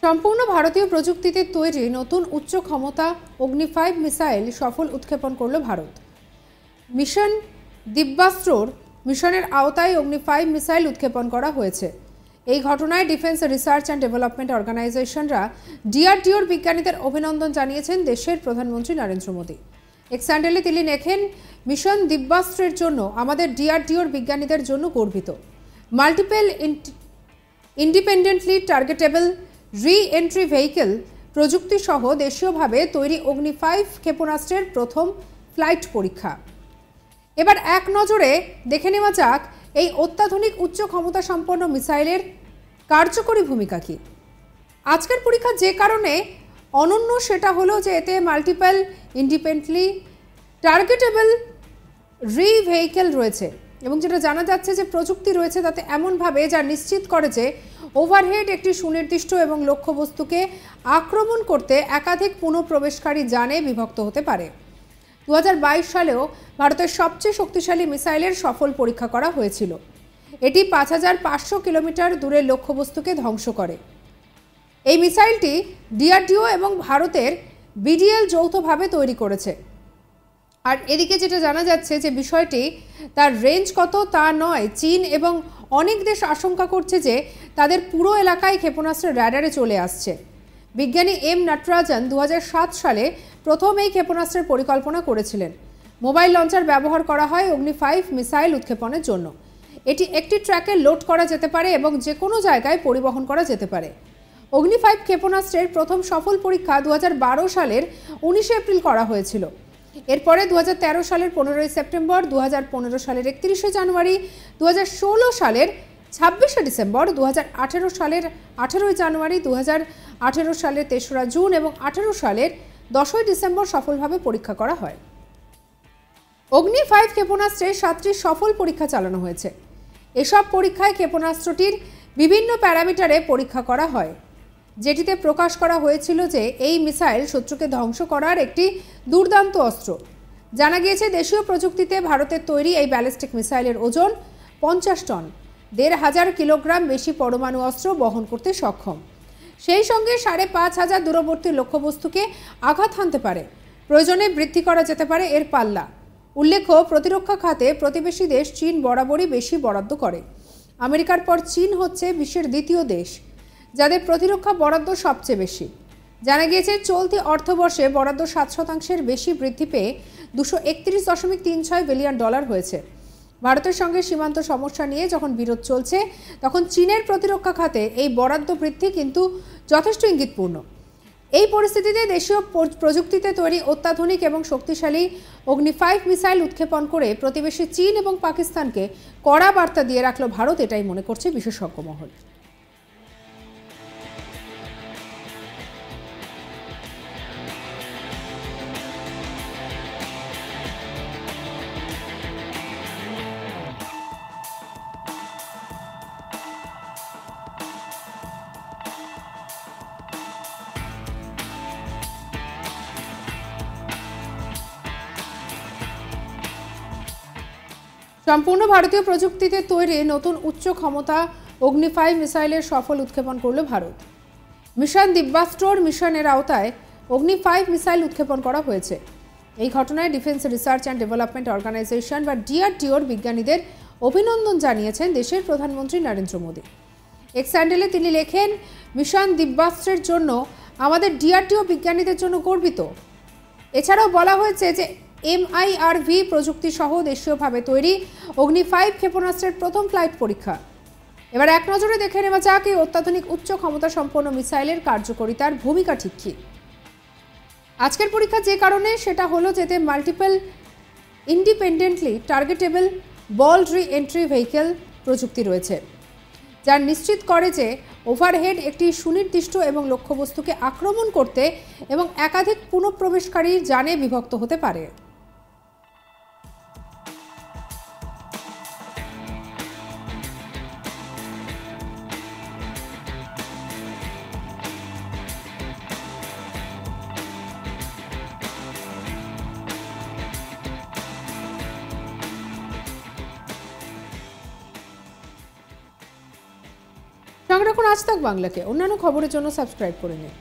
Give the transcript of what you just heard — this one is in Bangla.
সম্পূর্ণ ভারতীয় প্রযুক্তিতে তৈরি নতুন উচ্চ ক্ষমতা অগ্নি 5 মিসাইল সফল উৎক্ষেপণ করল ভারত। মিশন দিব্যাস্ত্রর মিশনের আওতায় অগ্নি 5 মিসাইল উৎক্ষেপণ করা হয়েছে। এই ঘটনায় ডিফেন্স রিসার্চ অ্যান্ড ডেভেলপমেন্ট অর্গানাইজেশনরা ডিআরডিওর বিজ্ঞানীদের অভিনন্দন জানিয়েছেন দেশের প্রধানমন্ত্রী নরেন্দ্র মোদী। এক্স হ্যান্ডেলে তিনি লেখেন, মিশন দিব্যাস্ত্রের জন্য আমাদের ডিআরডিওর বিজ্ঞানীদের জন্য গর্বিত। মাল্টিপল ইন্ডিপেন্ডেন্টলি টার্গেটেবল রি-এন্ট্রি ভেহিকেল প্রযুক্তি সহ দেশীয়ভাবে তৈরি অগ্নি 5 ক্ষেপণাস্ত্রের প্রথম ফ্লাইট পরীক্ষা। এবার এক নজরে দেখে নেওয়া যাক এই অত্যাধুনিক উচ্চ ক্ষমতা সম্পন্ন মিসাইলের কার্যকরী ভূমিকা কী। আজকের পরীক্ষা যে কারণে অনন্য সেটা হলো যে এতে মাল্টিপল ইন্ডিপেন্ডেন্টলি টার্গেটেবল ভেহিকেল রয়েছে এবং যেটা জানা যাচ্ছে যে প্রযুক্তি রয়েছে তাতে এমনভাবে যা নিশ্চিত করে যে ওভারহেড একটি সুনির্দিষ্ট এবং লক্ষ্যবস্তুকে আক্রমণ করতে একাধিক পুনঃপ্রবেশকারী যানে বিভক্ত হতে পারে। 2022 সালেও ভারতের সবচেয়ে শক্তিশালী মিসাইলের সফল পরীক্ষা করা হয়েছিল। এটি 5500 কিলোমিটার দূরের লক্ষ্যবস্তুকে ধ্বংস করে। এই মিসাইলটি ডিআরডিও এবং ভারতের বিডিএল যৌথভাবে তৈরি করেছে। আর এদিকে যেটা জানা যাচ্ছে যে বিষয়টি তার রেঞ্জ কত তা নয়, চীন এবং অনেক দেশ আশঙ্কা করছে যে তাদের পুরো এলাকায় ক্ষেপণাস্ত্রের র্যাডারে চলে আসছে। বিজ্ঞানী এম নটরাজন 2007 সালে প্রথম এই ক্ষেপণাস্ত্রের পরিকল্পনা করেছিলেন। মোবাইল লঞ্চার ব্যবহার করা হয় অগ্নি 5 মিসাইল উৎক্ষেপণের জন্য। এটি একটি ট্র্যাকে লোড করা যেতে পারে এবং যে কোনো জায়গায় পরিবহন করা যেতে পারে। অগ্নি 5 ক্ষেপণাস্ত্রের প্রথম সফল পরীক্ষা 2012 সালের 19 এপ্রিল করা হয়েছিল। এরপরে 2013 সালের 15 সেপ্টেম্বর, 2015 সালের 31 জানুয়ারি, 2016 সালের 26 ডিসেম্বর, 2018 সালের 18 জানুয়ারি, 2018 সালের 3রা জুন এবং 18 সালের 10 ডিসেম্বর সফলভাবে পরীক্ষা করা হয়। অগ্নি 5 ক্ষেপণাস্ত্রের 7টি সফল পরীক্ষা চালানো হয়েছে। এসব পরীক্ষায় ক্ষেপণাস্ত্রটির বিভিন্ন প্যারামিটারে পরীক্ষা করা হয়, যেটিতে প্রকাশ করা হয়েছিল যে এই মিসাইল শত্রুকে ধ্বংস করার একটি দুর্দান্ত অস্ত্র। জানা গিয়েছে দেশীয় প্রযুক্তিতে ভারতের তৈরি এই ব্যালিস্টিক মিসাইলের ওজন 50 টন, 1500 কিলোগ্রাম বেশি পরমাণু অস্ত্র বহন করতে সক্ষম। সেই সঙ্গে 5500 দূরবর্তী লক্ষ্যবস্তুকে আঘাত হানতে পারে। প্রয়োজনে বৃদ্ধি করা যেতে পারে এর পাল্লা। উল্লেখ্য, প্রতিরক্ষা খাতে প্রতিবেশী দেশ চীন বরাবরই বেশি বরাদ্দ করে। আমেরিকার পর চীন হচ্ছে বিশ্বের দ্বিতীয় দেশ যাদের প্রতিরক্ষা বরাদ্দ সবচেয়ে বেশি। জানা গিয়েছে চলতি অর্থবর্ষে বরাদ্দ 7% বেশি বৃদ্ধি পেয়ে $231.36 বিলিয়ন হয়েছে। ভারতের সঙ্গে সীমান্ত সমস্যা নিয়ে যখন বিরোধ চলছে তখন চীনের প্রতিরক্ষা খাতে এই বরাদ্দ বৃদ্ধি কিন্তু যথেষ্ট ইঙ্গিতপূর্ণ। এই পরিস্থিতিতে দেশীয় প্রযুক্তিতে তৈরি অত্যাধুনিক এবং শক্তিশালী অগ্নি 5 মিসাইল উৎক্ষেপণ করে প্রতিবেশী চীন এবং পাকিস্তানকে কড়া বার্তা দিয়ে রাখল ভারত, এটাই মনে করছে বিশেষজ্ঞ মহল। সম্পূর্ণ ভারতীয় প্রযুক্তিতে তৈরি নতুন উচ্চ ক্ষমতা অগ্নি 5 মিসাইলের সফল উৎক্ষেপণ করল ভারত। মিশন দিব্যাস্ত্রর মিশনের আওতায় অগ্নি 5 মিসাইল উৎক্ষেপণ করা হয়েছে। এই ঘটনায় defence research and development organisation বা ডিআরডিওর বিজ্ঞানীদের অভিনন্দন জানিয়েছেন দেশের প্রধানমন্ত্রী নরেন্দ্র মোদী। এক্স হ্যান্ডেলে তিনি লেখেন, মিশন দিব্যাস্ত্রের জন্য আমাদের ডিআরডিও বিজ্ঞানীদের জন্য গর্বিত। এছাড়াও বলা হয়েছে যে MIRV প্রযুক্তি সহ দেশীয়ভাবে তৈরি অগ্নি 5 ক্ষেপণাস্ত্রের প্রথম ফ্লাইট পরীক্ষা। এবার এক নজরে দেখে নেওয়া যাক এই অত্যাধুনিক উচ্চ ক্ষমতা সম্পন্ন মিসাইলের কার্যকারিতার ভূমিকা ঠিক কী। আজকের পরীক্ষা যে কারণে সেটা হলো যেতে মাল্টিপল ইন্ডিপেন্ডেন্টলি টার্গেটেবল বল্ড রি-এন্ট্রি ভেহিকেল প্রযুক্তি রয়েছে, যা নিশ্চিত করে যে ওভারহেড একটি সুনির্দিষ্ট এবং লক্ষ্যবস্তুকে আক্রমণ করতে এবং একাধিক পুনঃপ্রবেশকারী যানে বিভক্ত হতে পারে। রাখুন আজ তাক বাংলাকে। অন্যান্য খবরের জন্য সাবস্ক্রাইব করে নিন।